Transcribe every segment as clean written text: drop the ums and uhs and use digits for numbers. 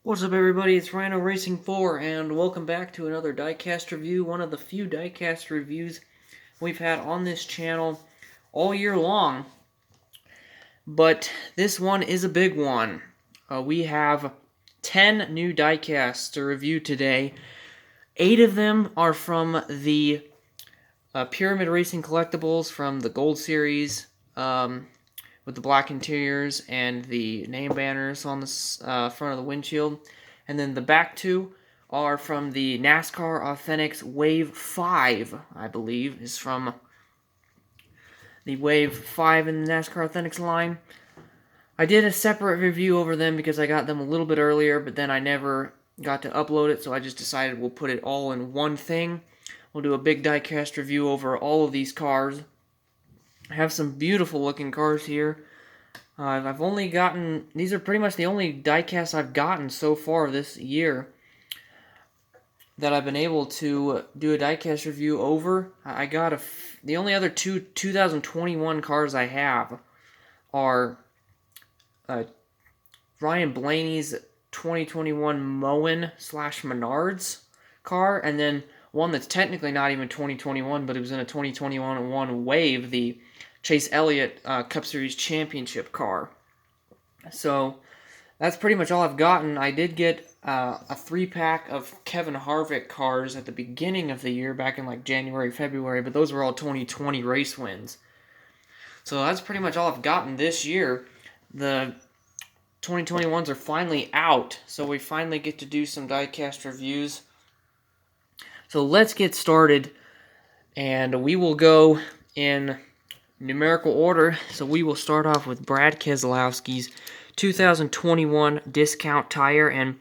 What's up, everybody? It's Rhino Racing 4, and welcome back to another diecast review. One of the few diecast reviews we've had on this channel all year long. But this one is a big one. We have 10 new diecasts to review today. 8 of them are from the Pyramid Racing collectibles from the Gold Series, with the black interiors and the name banners on the front of the windshield. And then the back two are from the Nascar Authentics Wave 5, I believe, is from the Wave 5 in the NASCAR Authentics line. I did a separate review over them because I got them a little bit earlier, but then I never got to upload it, so I just decided we'll put it all in one thing. We'll do a big diecast review over all of these cars. I have some beautiful looking cars here. I've only gotten, these are pretty much the only diecasts I've gotten so far this year that I've been able to do a diecast review over. I got the only other two 2021 cars I have are Ryan Blaney's 2021 Moen / Menards car, and then one that's technically not even 2021, but it was in a 2021 Wave, the Chase Elliott Cup Series Championship car. So that's pretty much all I've gotten. I did get a 3-pack of Kevin Harvick cars at the beginning of the year, back in like January, February, but those were all 2020 race wins. So that's pretty much all I've gotten this year. The 2021s are finally out, so we finally get to do some diecast reviews. So let's get started, and we will go in numerical order. So we will start off with Brad Keselowski's 2021 discount tire, and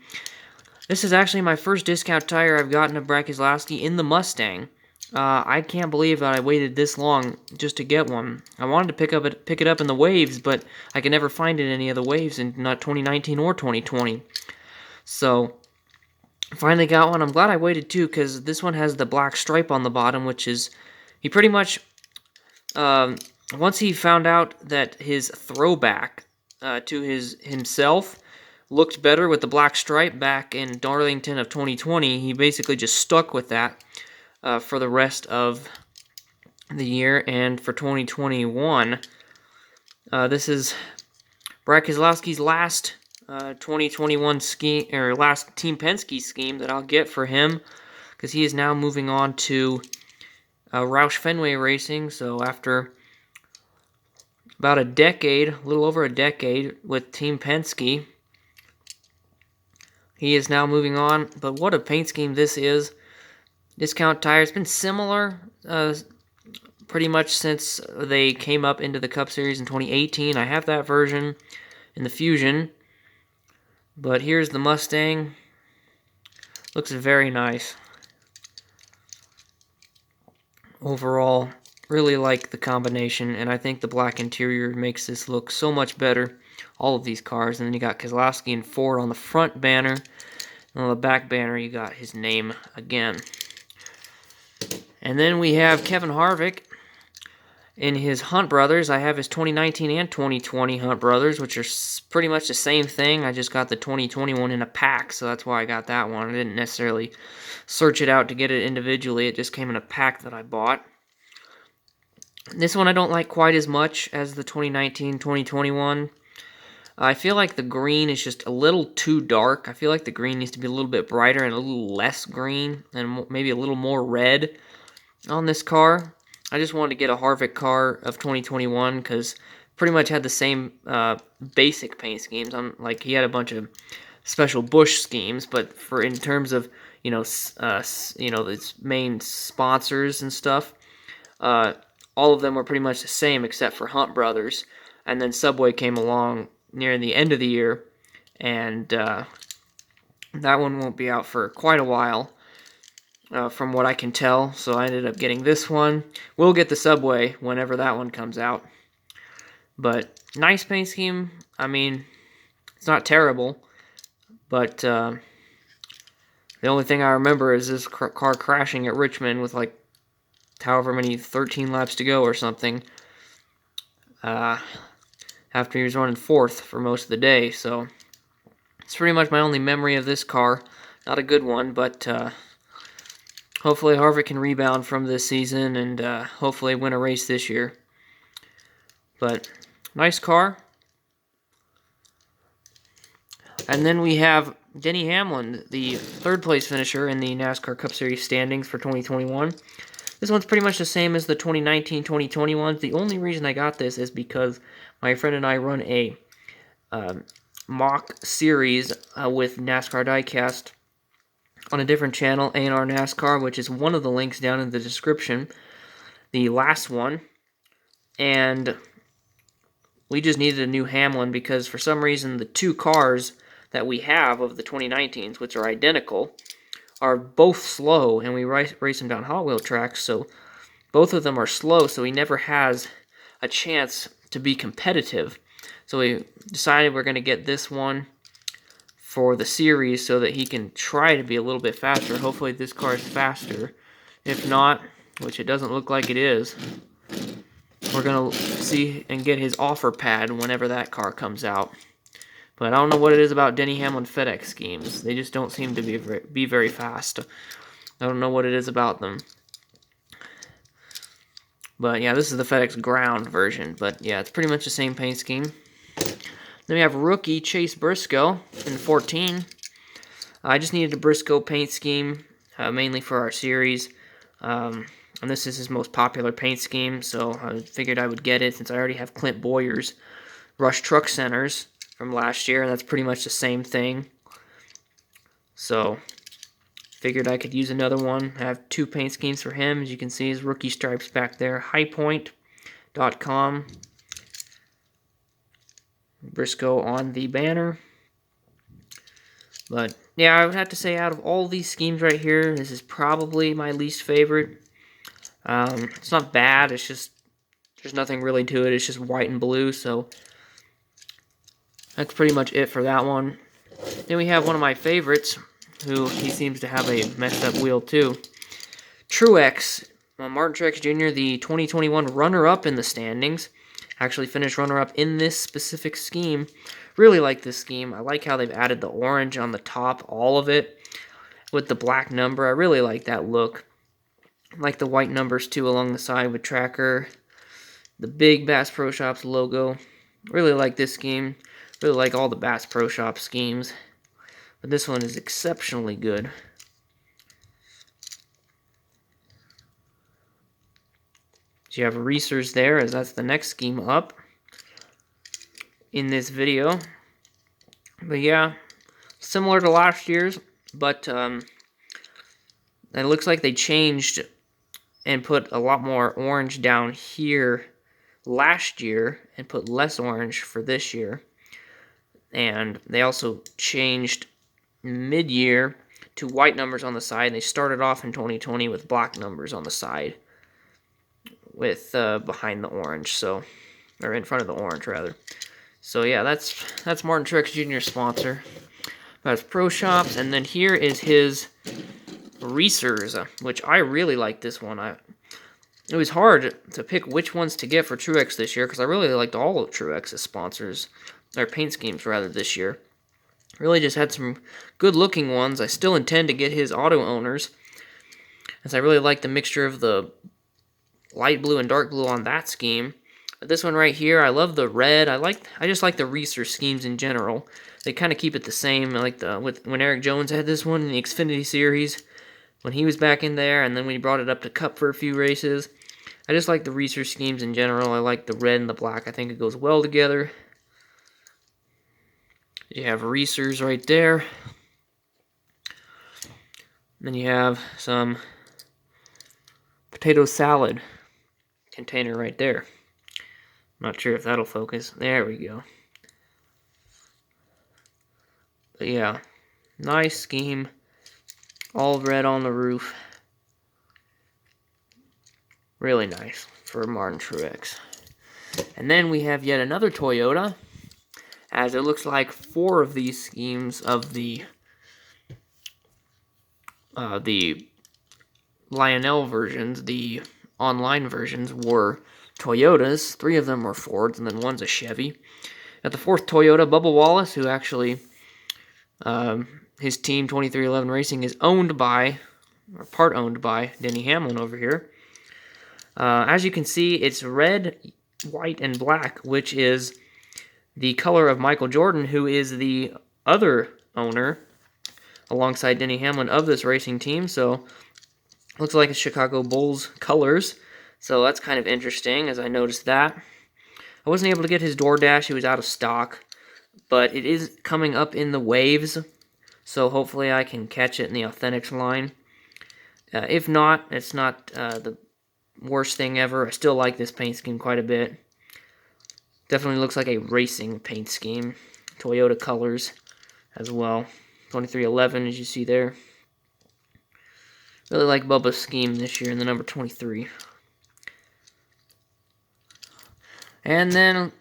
this is actually my first discount tire I've gotten of Brad Keselowski in the Mustang. I can't believe that I waited this long just to get one. I wanted to pick it up in the Waves, but I could never find it in any of the Waves in not 2019 or 2020. So finally got one. I'm glad I waited too, because this one has the black stripe on the bottom, which is, he pretty much, once he found out that his throwback to himself looked better with the black stripe back in Darlington of 2020, he basically just stuck with that for the rest of the year. And for 2021, this is Brad Keselowski's last 2021 scheme, or last Team Penske scheme that I'll get for him, because he is now moving on to Roush Fenway Racing. So after about a decade, a little over a decade with Team Penske, he is now moving on. But what a paint scheme this is. Discount tire. It's been similar pretty much since they came up into the Cup Series in 2018. I have that version in the Fusion. But here's the Mustang. Looks very nice. Overall, really like the combination, and I think the black interior makes this look so much better. All of these cars. And then you got Keselowski and Ford on the front banner. And on the back banner, you got his name again. And then we have Kevin Harvick in his Hunt Brothers. I have his 2019 and 2020 Hunt Brothers, which are pretty much the same thing. I just got the 2021 in a pack, so that's why I got that one. I didn't necessarily search it out to get it individually. It just came in a pack that I bought. This one I don't like quite as much as the 2019-2021. I feel like the green is just a little too dark. I feel like the green needs to be a little bit brighter and a little less green, and maybe a little more red on this car. I just wanted to get a Harvick car of 2021 because pretty much had the same basic paint schemes. Like, he had a bunch of special Busch schemes, but in terms of its main sponsors and stuff, all of them were pretty much the same except for Hunt Brothers. And then Subway came along near the end of the year, and that one won't be out for quite a while. From what I can tell, so I ended up getting this one. We'll get the Subway whenever that one comes out. But nice paint scheme. I mean, it's not terrible, but the only thing I remember is this car crashing at Richmond with like however many 13 laps to go or something. After he was running fourth for most of the day, so It's pretty much my only memory of this car. Not a good one, but hopefully Harvick can rebound from this season and hopefully win a race this year. But nice car. And then we have Denny Hamlin, the third place finisher in the NASCAR Cup Series standings for 2021. This one's pretty much the same as the 2019-2020 ones. The only reason I got this is because my friend and I run a mock series with NASCAR Diecast on a different channel, A&R NASCAR, which is one of the links down in the description, the last one. And we just needed a new Hamlin because for some reason the two cars that we have of the 2019s, which are identical, are both slow, and we race them down Hot Wheel tracks, so both of them are slow, so he never has a chance to be competitive. So we decided we're going to get this one for the series so that he can try to be a little bit faster. Hopefully this car is faster. If not, which it doesn't look like it is, we're going to see and get his offer pad whenever that car comes out. But I don't know what it is about Denny Hamlin FedEx schemes. They just don't seem to be very fast. I don't know what it is about them. But yeah, this is the FedEx ground version. But yeah, it's pretty much the same paint scheme. Then we have rookie Chase Briscoe in 14. I just needed a Briscoe paint scheme, mainly for our series. And this is his most popular paint scheme, so I figured I would get it since I already have Clint Boyer's Rush Truck Centers from last year, and that's pretty much the same thing. So, figured I could use another one. I have two paint schemes for him. As you can see, his rookie stripes back there. Highpoint.com. Briscoe on the banner. But, yeah, I would have to say out of all these schemes right here, this is probably my least favorite. It's not bad, it's just, there's nothing really to it. It's just white and blue, so that's pretty much it for that one. Then we have one of my favorites, who he seems to have a messed up wheel too. Truex, Martin Truex Jr., the 2021 runner-up in the standings. Actually finished runner-up in this specific scheme. Really like this scheme. I like how they've added the orange on the top, all of it, with the black number. I really like that look. I like the white numbers too along the side with tracker. The big Bass Pro Shops logo. Really like this scheme. Really like all the Bass Pro Shop schemes. But this one is exceptionally good. So you have Reesers there, as that's the next scheme up in this video. But yeah, similar to last year's, but it looks like they changed and put a lot more orange down here last year and put less orange for this year. And they also changed mid-year to white numbers on the side. They started off in 2020 with black numbers on the side, with behind the orange, so, or in front of the orange rather. So yeah, that's Martin Truex Jr. sponsor. That's Pro Shops, and then here is his Reesers, which I really like this one. It was hard to pick which ones to get for Truex this year because I really liked all of Truex's sponsors, their paint schemes rather, this year. Really just had some good looking ones. I still intend to get his auto owners, as I really like the mixture of the light blue and dark blue on that scheme. But this one right here, I love the red. I just like the Reeser schemes in general. They kind of keep it the same. I like when Eric Jones had this one in the Xfinity Series, when he was back in there, and then we brought it up to Cup for a few races. I just like the Reeser schemes in general. I like the red and the black. I think it goes well together. You have Reesers right there. Then you have some potato salad container right there. Not sure if that'll focus. There we go. But yeah, nice scheme. All red on the roof. Really nice for Martin Truex. And then we have yet another Toyota, as it looks like 4 of these schemes of the Lionel versions, the online versions, were Toyotas. 3 of them were Fords, and then one's a Chevy. At the 4th Toyota, Bubba Wallace, who actually His team, 2311 Racing, is owned by, or part owned by, Denny Hamlin over here. As you can see, it's red, white, and black, which is the color of Michael Jordan, who is the other owner, alongside Denny Hamlin, of this racing team. So, looks like it's Chicago Bulls colors. So that's kind of interesting, as I noticed that. I wasn't able to get his DoorDash, he was out of stock. But it is coming up in the waves, so hopefully I can catch it in the Authentics line. If not, it's not the worst thing ever. I still like this paint scheme quite a bit. Definitely looks like a racing paint scheme. Toyota colors as well. 2311, as you see there. Really like Bubba's scheme this year in the number 23. And then,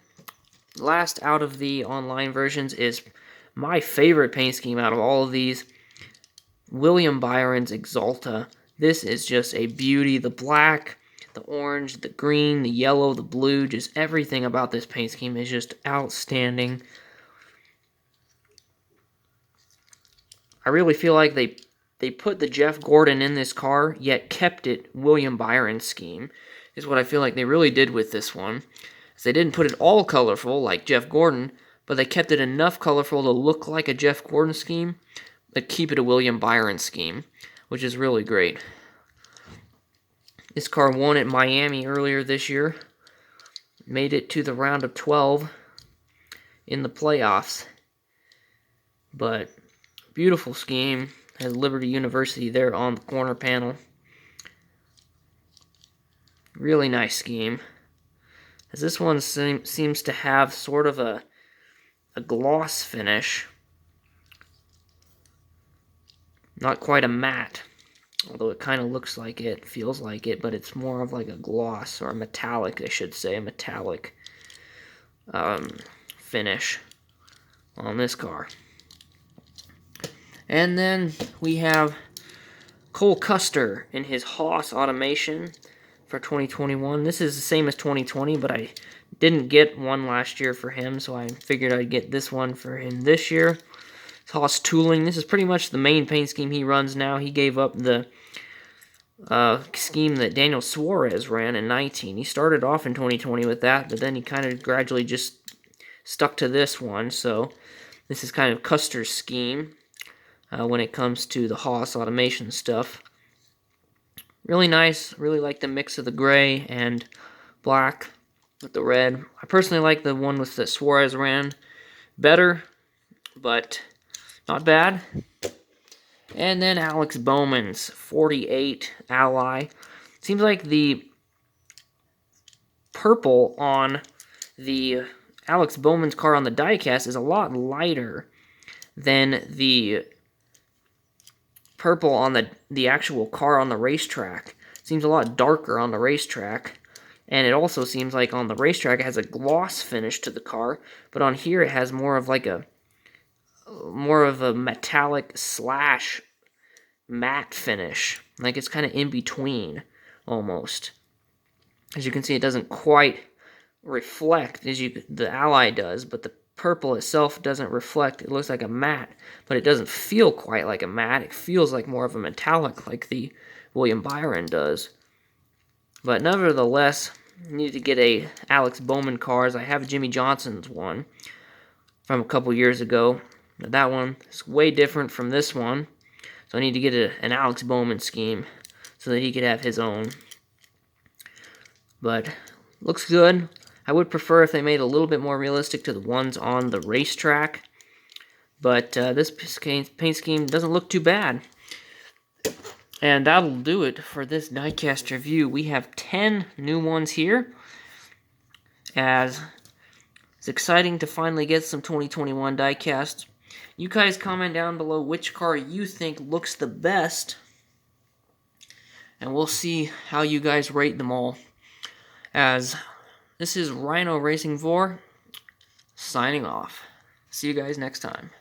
last out of the online versions is my favorite paint scheme out of all of these. William Byron's Exalta. This is just a beauty. The black, the orange, the green, the yellow, the blue, just everything about this paint scheme is just outstanding. I really feel like they put the Jeff Gordon in this car, yet kept it William Byron's scheme, is what I feel like they really did with this one. They didn't put it all colorful like Jeff Gordon, but they kept it enough colorful to look like a Jeff Gordon scheme, but keep it a William Byron scheme, which is really great. This car won at Miami earlier this year, made it to the round of 12 in the playoffs, but beautiful scheme. Has Liberty University there on the corner panel. Really nice scheme. As this one seems to have sort of a gloss finish. Not quite a matte, although it kind of looks like it, feels like it, but it's more of like a gloss, or a metallic, I should say, a metallic finish on this car. And then we have Cole Custer in his Haas automation for 2021. This is the same as 2020, but I didn't get one last year for him, so I figured I'd get this one for him this year. Haas tooling. This is pretty much the main paint scheme he runs now. He gave up the scheme that Daniel Suarez ran in 19. He started off in 2020 with that, but then he kind of gradually just stuck to this one. So this is kind of Custer's scheme when it comes to the Haas automation stuff. Really nice. Really like the mix of the gray and black with the red. I personally like the one with that Suarez ran better, but not bad. And then Alex Bowman's 48 Ally. Seems like the purple on the Alex Bowman's car on the diecast is a lot lighter than the purple on the actual car on the racetrack. Seems a lot darker on the racetrack. And it also seems like on the racetrack it has a gloss finish to the car, but on here it has more of a metallic slash matte finish. Like it's kind of in between almost. As you can see, it doesn't quite reflect as the Ally does, but the purple itself doesn't reflect. It looks like a matte, but it doesn't feel quite like a matte. It feels like more of a metallic like the William Byron does. But nevertheless, I need to get a Alex Bowman cars. I have Jimmy Johnson's one from a couple years ago. But that one is way different from this one. So I need to get an Alex Bowman scheme so that he could have his own. But looks good. I would prefer if they made a little bit more realistic to the ones on the racetrack. But this paint scheme doesn't look too bad. And that'll do it for this diecast review. We have 10 new ones here, as it's exciting to finally get some 2021 diecast. You guys comment down below which car you think looks the best, and we'll see how you guys rate them all. As this is Rhino Racing 4, signing off. See you guys next time.